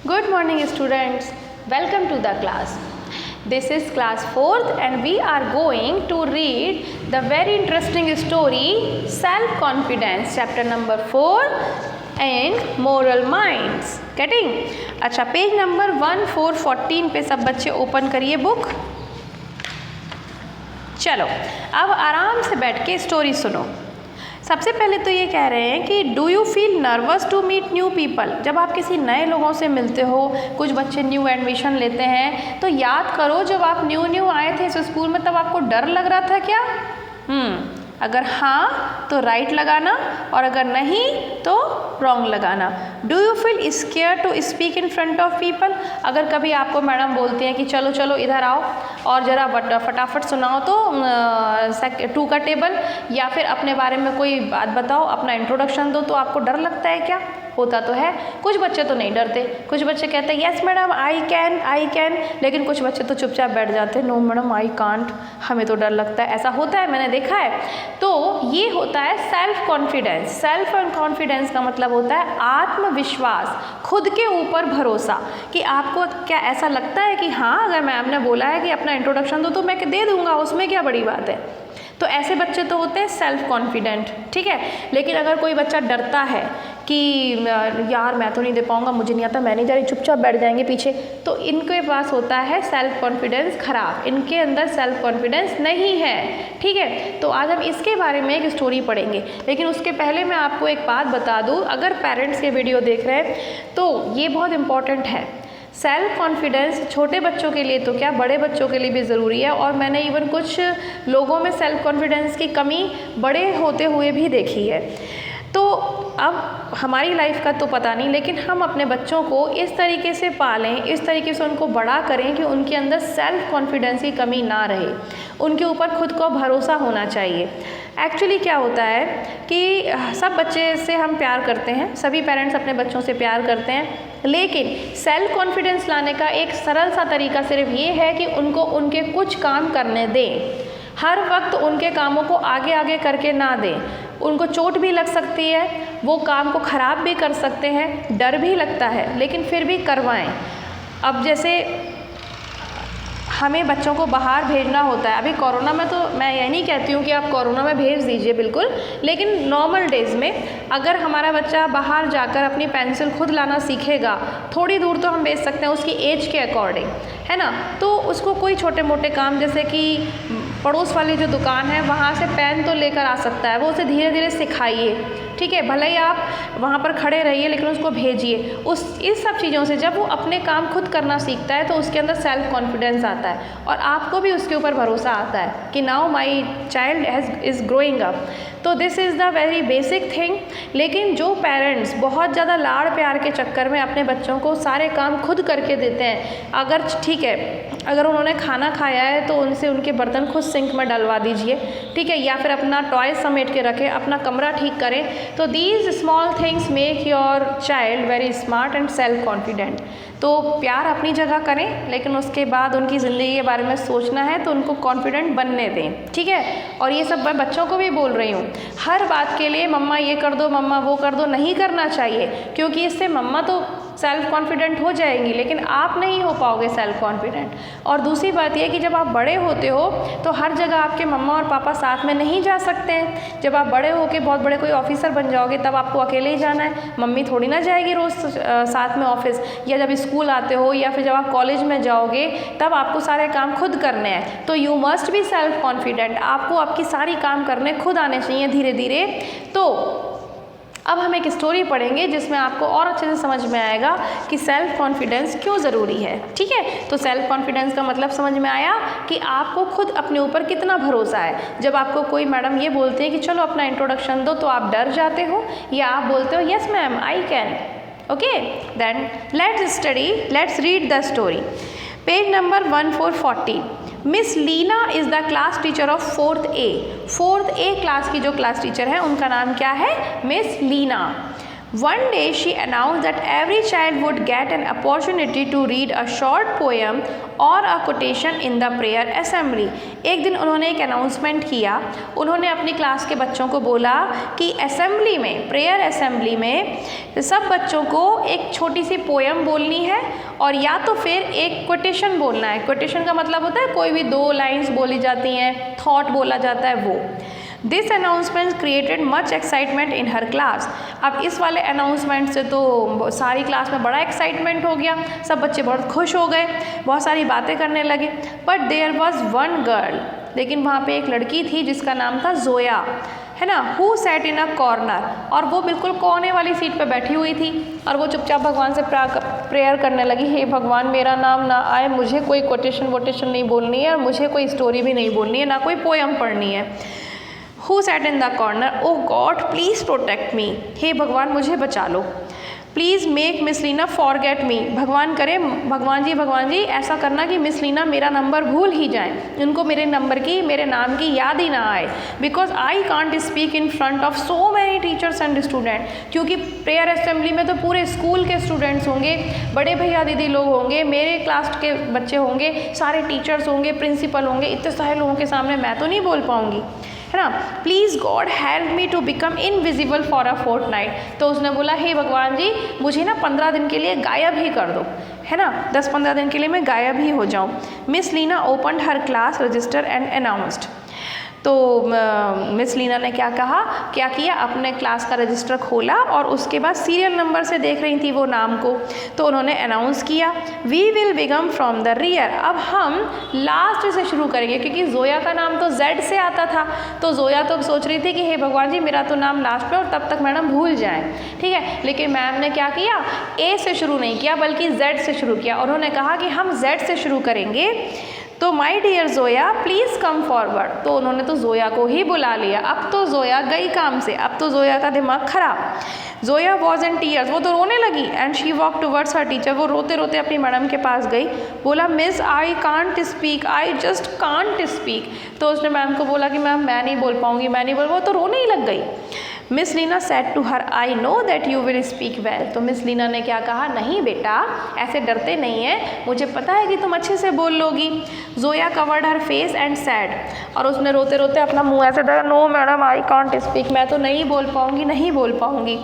Good morning students, welcome to the class. This is class 4th and we are going to read the very interesting story Self-Confidence chapter number 4 and Moral Minds. Getting? अच्छा page number 1414 पे सब बच्चे open करिए book. चलो अब आराम से बैठ के स्टोरी सुनो। सबसे पहले तो ये कह रहे हैं कि do you feel nervous to meet new people. जब आप किसी नए लोगों से मिलते हो, कुछ बच्चे न्यू एडमिशन लेते हैं, तो याद करो जब आप न्यू आए थे इस स्कूल में तब आपको डर लग रहा था क्या? अगर हाँ तो राइट लगाना और अगर नहीं तो रॉन्ग लगाना। Do you feel scare to speak in front of people. अगर कभी आपको मैडम बोलती हैं कि चलो चलो इधर आओ और ज़रा फटाफट सुनाओ तो 2 का टेबल, या फिर अपने बारे में कोई बात बताओ, अपना इंट्रोडक्शन दो, तो आपको डर लगता है क्या? होता तो है। कुछ बच्चे तो नहीं डरते, कुछ बच्चे कहते हैं यस मैडम आई कैन, लेकिन कुछ बच्चे तो चुपचाप बैठ जाते हैं, नो मैडम आई कांट, हमें तो डर लगता है। ऐसा होता है, मैंने देखा है। तो ये होता है सेल्फ कॉन्फिडेंस। सेल्फ कॉन्फिडेंस का मतलब होता है आत्मविश्वास, खुद के ऊपर भरोसा, कि आपको क्या ऐसा लगता है कि हाँ अगर मैम ने बोला है कि अपना इंट्रोडक्शन दो तो मैं दे दूंगा, उसमें क्या बड़ी बात है। तो ऐसे बच्चे तो होते हैं सेल्फ कॉन्फिडेंट, ठीक है। लेकिन अगर कोई बच्चा डरता है कि यार मैं तो नहीं दे पाऊंगा, मुझे नहीं आता, मैं नहीं जा रही, चुपचाप बैठ जाएंगे पीछे, तो इनके पास होता है सेल्फ कॉन्फिडेंस खराब, इनके अंदर सेल्फ कॉन्फिडेंस नहीं है, ठीक है। तो आज हम इसके बारे में एक स्टोरी पढ़ेंगे, लेकिन उसके पहले मैं आपको एक बात बता दूँ। अगर पेरेंट्स ये वीडियो देख रहे हैं तो ये बहुत इंपॉर्टेंट है। सेल्फ कॉन्फिडेंस छोटे बच्चों के लिए तो क्या, बड़े बच्चों के लिए भी ज़रूरी है। और मैंने इवन कुछ लोगों में सेल्फ कॉन्फिडेंस की कमी बड़े होते हुए भी देखी है। तो अब हमारी लाइफ का तो पता नहीं, लेकिन हम अपने बच्चों को इस तरीके से पालें, इस तरीके से उनको बड़ा करें कि उनके अंदर सेल्फ कॉन्फिडेंस की कमी ना रहे, उनके ऊपर खुद को भरोसा होना चाहिए। एक्चुअली क्या होता है कि सब बच्चे से हम प्यार करते हैं, सभी पेरेंट्स अपने बच्चों से प्यार करते हैं, लेकिन सेल्फ कॉन्फिडेंस लाने का एक सरल सा तरीका सिर्फ ये है कि उनको उनके कुछ काम करने दें। हर वक्त उनके कामों को आगे आगे करके ना दें। उनको चोट भी लग सकती है, वो काम को ख़राब भी कर सकते हैं, डर भी लगता है, लेकिन फिर भी करवाएं। अब जैसे हमें बच्चों को बाहर भेजना होता है, अभी कोरोना में तो मैं यही नहीं कहती हूँ कि आप कोरोना में भेज दीजिए बिल्कुल, लेकिन नॉर्मल डेज़ में अगर हमारा बच्चा बाहर जाकर अपनी पेंसिल खुद लाना सीखेगा, थोड़ी दूर तो हम भेज सकते हैं उसकी एज के अकॉर्डिंग, है ना। तो उसको कोई छोटे मोटे काम, जैसे कि पड़ोस वाली जो दुकान है वहाँ से पेन तो लेकर आ सकता है, वो उसे धीरे धीरे सिखाइए, ठीक है। भले ही आप वहाँ पर खड़े रहिए लेकिन उसको भेजिए। इस सब चीज़ों से जब वो अपने काम खुद करना सीखता है तो उसके अंदर सेल्फ कॉन्फिडेंस आता है और आपको भी उसके ऊपर भरोसा आता है कि now my child is growing up. तो this is the very basic thing. लेकिन जो पेरेंट्स बहुत ज़्यादा लाड़ प्यार के चक्कर में अपने बच्चों को सारे काम खुद करके देते हैं, अगर ठीक है अगर उन्होंने खाना खाया है तो उनसे उनके बर्तन खुद सिंक में डलवा दीजिए, ठीक है, या फिर अपना टॉय समेट के रखें, अपना कमरा ठीक करें। तो these small things make your child very smart and self confident. तो प्यार अपनी जगह करें, लेकिन उसके बाद उनकी ज़िंदगी के बारे में सोचना है तो उनको कॉन्फिडेंट बनने दें, ठीक है। और ये सब मैं बच्चों को भी बोल रही हूँ, हर बात के लिए मम्मा ये कर दो, मम्मा वो कर दो नहीं करना चाहिए, क्योंकि इससे मम्मा तो सेल्फ कॉन्फिडेंट हो जाएंगी लेकिन आप नहीं हो पाओगे सेल्फ कॉन्फिडेंट। और दूसरी बात यह कि जब आप बड़े होते हो तो हर जगह आपके मम्मा और पापा साथ में नहीं जा सकते हैं। जब आप बड़े हो के बहुत बड़े कोई ऑफिसर बन जाओगे तब आपको अकेले ही जाना है, मम्मी थोड़ी ना जाएगी रोज़ साथ में ऑफिस, या जब स्कूल आते हो या फिर जब आप कॉलेज में जाओगे तब आपको सारे काम खुद करने हैं। तो you must be self confident, आपको आपकी सारी काम करने खुद आने चाहिए धीरे धीरे। तो अब हम एक स्टोरी पढ़ेंगे जिसमें आपको और अच्छे से समझ में आएगा कि सेल्फ कॉन्फिडेंस क्यों ज़रूरी है, ठीक है। तो सेल्फ कॉन्फिडेंस का मतलब समझ में आया कि आपको खुद अपने ऊपर कितना भरोसा है। जब आपको कोई मैडम ये बोलते हैं कि चलो अपना इंट्रोडक्शन दो तो आप डर जाते हो, या आप बोलते हो yes ma'am I can. Okay, then let's read the story. Page number 1440। Miss Leena is the class teacher of 4th A। 4th A class की जो क्लास टीचर है उनका नाम क्या है? Miss Leena. One day she announced that every child would get an opportunity to read a short poem or a quotation in the prayer assembly। एक दिन उन्होंने एक अनाउंसमेंट किया, उन्होंने अपनी क्लास के बच्चों को बोला कि असेंबली में, प्रेयर असेंबली में तो सब बच्चों को एक छोटी सी पोएम बोलनी है और या तो फिर एक कोटेशन बोलना है। कोटेशन का मतलब होता है कोई भी 2 लाइन्स बोली जाती हैं, थॉट बोला जाता है वो। This announcement created much excitement in her class. अब इस वाले अनाउंसमेंट से तो सारी क्लास में बड़ा एक्साइटमेंट हो गया, सब बच्चे बहुत खुश हो गए, बहुत सारी बातें करने लगे। But there was one girl, लेकिन वहाँ पे एक लड़की थी जिसका नाम था जोया, है ना, who sat in a corner, और वो बिल्कुल कोने वाली सीट पे बैठी हुई थी और वो चुपचाप भगवान से प्रेयर करने लगी, हे भगवान मेरा नाम ना आए, मुझे कोई कोटेशन वोटेशन नहीं बोलनी है और मुझे कोई स्टोरी भी नहीं बोलनी है, ना कोई पोएम पढ़नी है। Who sat in the corner, oh God please protect me, हे भगवान मुझे बचा लो। Please make Miss Leena forget me, भगवान करे भगवान जी ऐसा करना कि मिस लीना मेरा नंबर भूल ही जाए, उनको मेरे नंबर की, मेरे नाम की याद ही ना आए। Because I can't speak in front of so many teachers and student, क्योंकि प्रेयर असेंबली में तो पूरे स्कूल के स्टूडेंट्स होंगे, बड़े भैया दीदी लोग होंगे, मेरे क्लास के बच्चे होंगे, सारे टीचर्स होंगे, प्रिंसिपल होंगे, इतने सारे लोगों के सामने मैं तो नहीं बोल पाऊँगी, है ना। Please God help me to become invisible for a fortnight. तो उसने बोला हे भगवान जी मुझे ना 15 दिन के लिए गायब ही कर दो, है ना, 10-15 दिन के लिए मैं गायब ही हो जाऊँ। Miss Leena opened her class register and announced. तो मिस लीना ने क्या किया, अपने क्लास का रजिस्टर खोला और उसके बाद सीरियल नंबर से देख रही थी वो नाम को, तो उन्होंने अनाउंस किया we will begin from the rear. अब हम लास्ट से शुरू करेंगे, क्योंकि जोया का नाम तो जेड से आता था, तो जोया तो सोच रही थी कि हे भगवान जी मेरा तो नाम लास्ट पे और तब तक मैडम भूल जाएं, ठीक है। लेकिन मैम ने क्या किया, ए से शुरू नहीं किया बल्कि जेड से शुरू किया। उन्होंने कहा कि हम जेड से शुरू करेंगे, तो my dear Zoya please come forward. तो उन्होंने तो जोया को ही बुला लिया। अब तो जोया गई काम से, अब तो जोया का दिमाग खराब। जोया वॉज इन टीयर्स, वो तो रोने लगी। And she walk towards her teacher, वो रोते रोते अपनी मैडम के पास गई, बोला miss I can't speak, I just can't speak. तो उसने मैम को बोला कि मैम मैं नहीं बोल पाऊँगी, मैं नहीं बोल, वो तो रोने ही लग गई। Miss Leena said to her I know that you will speak well. तो मिस लीना ने क्या कहा, नहीं बेटा ऐसे डरते नहीं है, मुझे पता है कि तुम अच्छे से बोल लोगी। Zoya covered her face and said, और उसने रोते रोते अपना मुंह ऐसे डरा, no madam I can't speak, मैं तो नहीं बोल पाऊँगी, नहीं बोल पाऊँगी।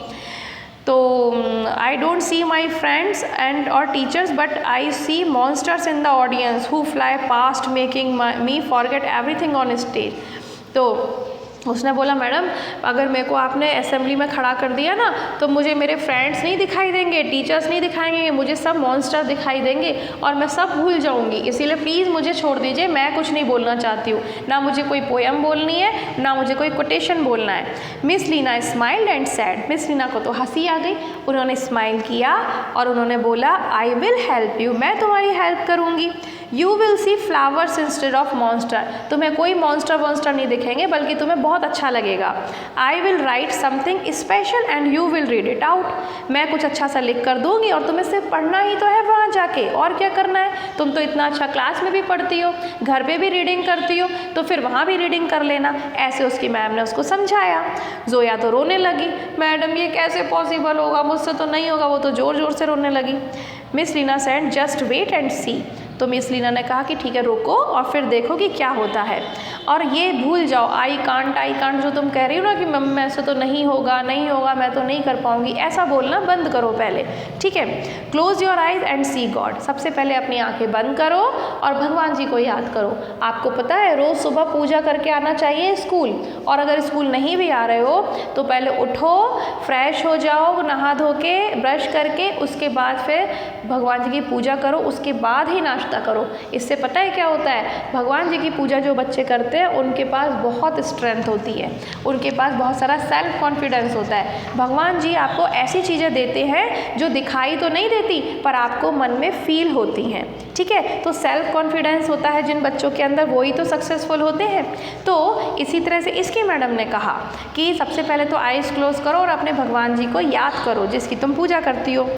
तो I don't see my friends and और teachers but I see monsters in the audience who fly past making me forget everything on stage. तो उसने बोला मैडम अगर मेरे को आपने असेंबली में खड़ा कर दिया ना, तो मुझे मेरे फ्रेंड्स नहीं दिखाई देंगे, टीचर्स नहीं दिखाएंगे, मुझे सब मॉन्स्टर दिखाई देंगे और मैं सब भूल जाऊंगी, इसीलिए प्लीज़ मुझे छोड़ दीजिए, मैं कुछ नहीं बोलना चाहती हूँ, ना मुझे कोई पोएम बोलनी है, ना मुझे कोई कोटेशन बोलना है। Miss Leena smiled and said, miss Leena को तो हंसी आ गई, उन्होंने स्माइल किया और उन्होंने बोला आई विल हेल्प यू, मैं तुम्हारी हेल्प करूँगी। You will see flowers instead of monster, तुम्हें कोई मॉन्स्टर वॉन्स्टर नहीं दिखेंगे बल्कि तुम्हें बहुत अच्छा लगेगा। I will write something special and you will read it out, मैं कुछ अच्छा सा लिख कर दूंगी और तुम्हें सिर्फ पढ़ना ही तो है वहाँ जाके, और क्या करना है, तुम तो इतना अच्छा क्लास में भी पढ़ती हो, घर पे भी रीडिंग करती हो, तो फिर वहाँ भी रीडिंग कर लेना। ऐसे उसकी मैम ने उसको समझाया। जोया तो रोने लगी, मैडम ये कैसे पॉसिबल होगा, मुझसे तो नहीं होगा, वो तो ज़ोर ज़ोर से रोने लगी। Miss Leena said just wait and see, तो मिस लीना ने कहा कि ठीक है रुको और फिर देखो कि क्या होता है, और ये भूल जाओ आई कांट जो तुम कह रही हो ना कि मम्मी ऐसे तो नहीं होगा, मैं तो नहीं कर पाऊँगी, ऐसा बोलना बंद करो पहले, ठीक है। Close your eyes and see God, सबसे पहले अपनी आंखें बंद करो और भगवान जी को याद करो। आपको पता है रोज़ सुबह पूजा करके आना चाहिए स्कूल, और अगर स्कूल नहीं भी आ रहे हो तो पहले उठो, फ्रेश हो जाओ, नहा धो के ब्रश करके, उसके बाद फिर भगवान जी की पूजा करो, उसके बाद ही नाश्ता करो। इससे पता है क्या होता है, भगवान जी की पूजा जो बच्चे करते हैं उनके पास बहुत स्ट्रेंथ होती है, उनके पास बहुत सारा सेल्फ कॉन्फिडेंस होता है। भगवान जी आपको ऐसी चीज़ें देते हैं जो दिखाई तो नहीं देती पर आपको मन में फील होती हैं, ठीक है। तो सेल्फ कॉन्फिडेंस होता है जिन बच्चों के अंदर, वही तो सक्सेसफुल होते हैं। तो इसी तरह से इसकी मैडम ने कहा कि सबसे पहले तो आइज़ क्लोज करो और अपने भगवान जी को याद करो जिसकी तुम पूजा करती हो।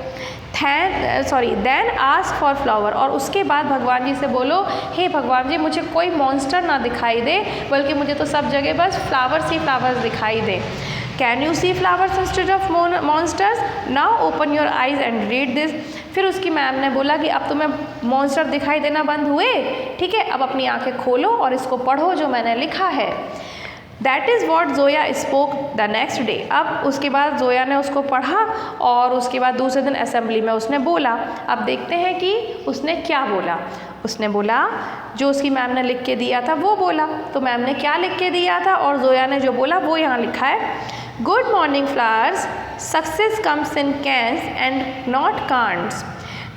देन आस्क फॉर फ्लावर, और उसके बाद भगवान जी से बोलो हे भगवान जी मुझे कोई मॉन्स्टर ना दिखाई दे, बल्कि मुझे तो सब जगह बस फ्लावर्स ही फ्लावर्स दिखाई दे। Can you see flowers instead of monsters, now open your eyes and read this. फिर उसकी मैम ने बोला कि अब तुम्हें मॉन्स्टर दिखाई देना बंद हुए, ठीक है, अब अपनी आंखें खोलो और इसको पढ़ो जो मैंने लिखा है। That is what Zoya spoke the next day. अब उसके बाद जोया ने उसको पढ़ा और उसके बाद दूसरे दिन असेंबली में उसने बोला। अब देखते हैं कि उसने क्या बोला। उसने बोला जो उसकी मैम ने लिख के दिया था वो बोला। तो मैम ने क्या लिख के दिया था और जोया ने जो बोला वो यहाँ लिखा है, good morning flowers, success comes in cans and not can'ts.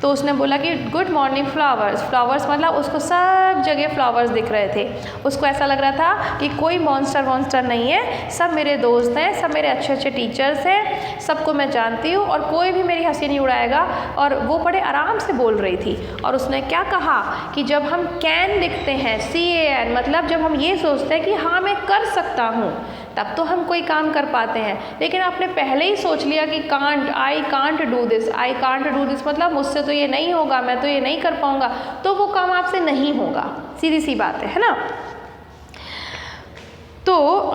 तो उसने बोला कि गुड मॉर्निंग फ्लावर्स, फ्लावर्स मतलब उसको सब जगह फ्लावर्स दिख रहे थे। उसको ऐसा लग रहा था कि कोई मॉन्स्टर नहीं है, सब मेरे दोस्त हैं, सब मेरे अच्छे अच्छे टीचर्स हैं, सबको मैं जानती हूँ और कोई भी मेरी हंसी नहीं उड़ाएगा। और वो बड़े आराम से बोल रही थी। और उसने क्या कहा कि जब हम कैन लिखते हैं, CAN, मतलब जब हम ये सोचते हैं कि हाँ मैं कर सकता हूँ, तब तो हम कोई काम कर पाते हैं। लेकिन आपने पहले ही सोच लिया कि can't, I can't do this, I can't do this मतलब मुझसे तो ये नहीं होगा, मैं तो ये नहीं कर पाऊँगा, तो वो काम आपसे नहीं होगा। सीधी सी बात है ना। तो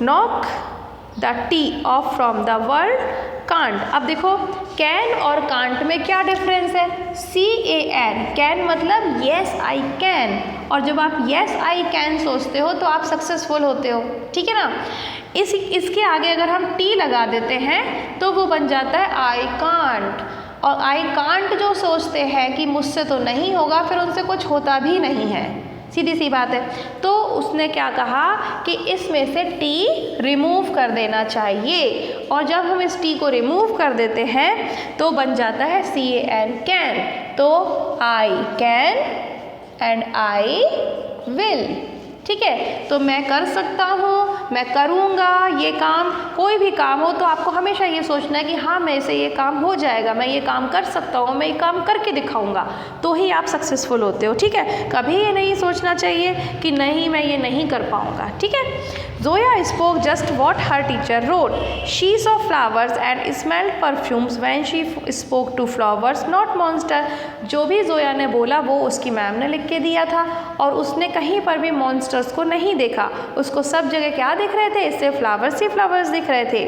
knock the T of from the world can't. अब देखो कैन और कांट में क्या डिफरेंस है। CAN, कैन मतलब येस आई कैन, और जब आप येस आई कैन सोचते हो तो आप सक्सेसफुल होते हो, ठीक है ना। इसके आगे अगर हम टी लगा देते हैं तो वो बन जाता है आई कांट। और आई कांट जो सोचते हैं कि मुझसे तो नहीं होगा, फिर उनसे कुछ होता भी नहीं है, सीधी सी बात है। तो उसने क्या कहा कि इसमें से टी रिमूव कर देना चाहिए, और जब हम इस टी को रिमूव कर देते हैं तो बन जाता है CAN, कैन। तो आई कैन एंड आई विल, ठीक है। तो मैं कर सकता हूँ, मैं करूँगा ये काम, कोई भी काम हो तो आपको हमेशा ये सोचना है कि हाँ मेरे से ये काम हो जाएगा, मैं ये काम कर सकता हूँ, मैं ये काम करके दिखाऊँगा, तो ही आप सक्सेसफुल होते हो, ठीक है। कभी ये नहीं सोचना चाहिए कि नहीं मैं ये नहीं कर पाऊँगा, ठीक है। Zoya spoke just what her teacher wrote. She saw flowers and smelled perfumes when she spoke to flowers, not monster. जो भी जोया ने बोला वो उसकी मैम ने लिख के दिया था, और उसने कहीं पर भी मॉन्स्टर्स को नहीं देखा। उसको सब जगह क्या दिख रहे थे, इससे फ्लावर्स ही फ्लावर्स दिख रहे थे।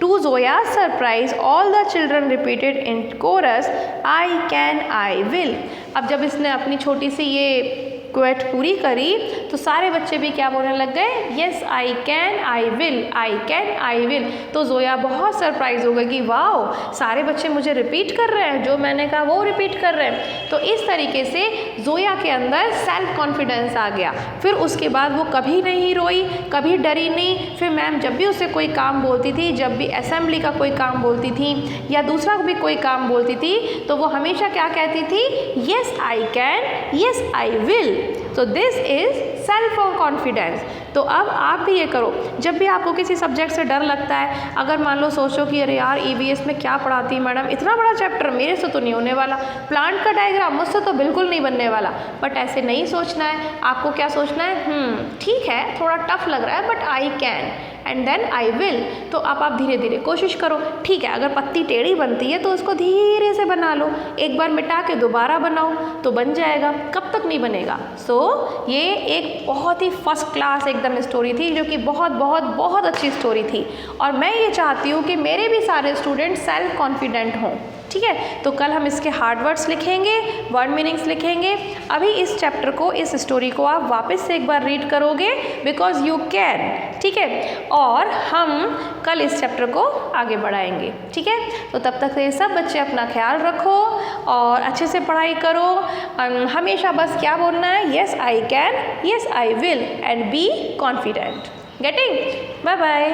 To Zoya's surprise, all the children repeated in chorus, I can, I will. अब जब इसने अपनी छोटी सी ये क्वेट पूरी करी तो सारे बच्चे भी क्या बोलने लग गए, yes I can I will, I can I will. तो जोया बहुत सरप्राइज हो गई कि वाह सारे बच्चे मुझे रिपीट कर रहे हैं, जो मैंने कहा वो रिपीट कर रहे हैं। तो इस तरीके से जोया के अंदर सेल्फ कॉन्फिडेंस आ गया। फिर उसके बाद वो कभी नहीं रोई, कभी डरी नहीं। फिर मैम जब भी उसे कोई काम बोलती थी, जब भी असेंबली का कोई काम बोलती थी या दूसरा भी कोई काम बोलती थी, तो वो हमेशा क्या कहती थी, yes I can, yes I will. तो दिस इज सेल्फ कॉन्फिडेंस। तो अब आप भी ये करो, जब भी आपको किसी सब्जेक्ट से डर लगता है, अगर मान लो सोचो कि अरे यार EVS में क्या पढ़ाती है मैडम, इतना बड़ा चैप्टर मेरे से तो नहीं होने वाला, प्लांट का डायग्राम मुझसे तो बिल्कुल नहीं बनने वाला। बट ऐसे नहीं सोचना है, आपको क्या सोचना है, ठीक है थोड़ा टफ लग रहा है but I can and then I will. तो अब आप धीरे धीरे कोशिश करो, ठीक है। अगर पत्ती टेढ़ी बनती है तो उसको धीरे से बना लो, एक बार मिटा के दोबारा बनाओ तो बन जाएगा, कब तक नहीं बनेगा। सो ये एक बहुत ही फर्स्ट क्लास एकदम स्टोरी थी, जो कि बहुत बहुत बहुत अच्छी स्टोरी थी। और मैं ये चाहती हूँ कि मेरे भी सारे स्टूडेंट सेल्फ कॉन्फिडेंट हों, ठीक है। तो कल हम इसके हार्ड वर्ड्स लिखेंगे, वर्ड मीनिंग्स लिखेंगे। अभी इस चैप्टर को, इस स्टोरी को आप वापस से एक बार रीड करोगे, बिकॉज यू कैन, ठीक है। और हम कल इस चैप्टर को आगे बढ़ाएंगे, ठीक है। तो तब तक ये सब बच्चे अपना ख्याल रखो और अच्छे से पढ़ाई करो। हमेशा बस क्या बोलना है, yes I can, yes I will, and be confident. Getting? Bye bye.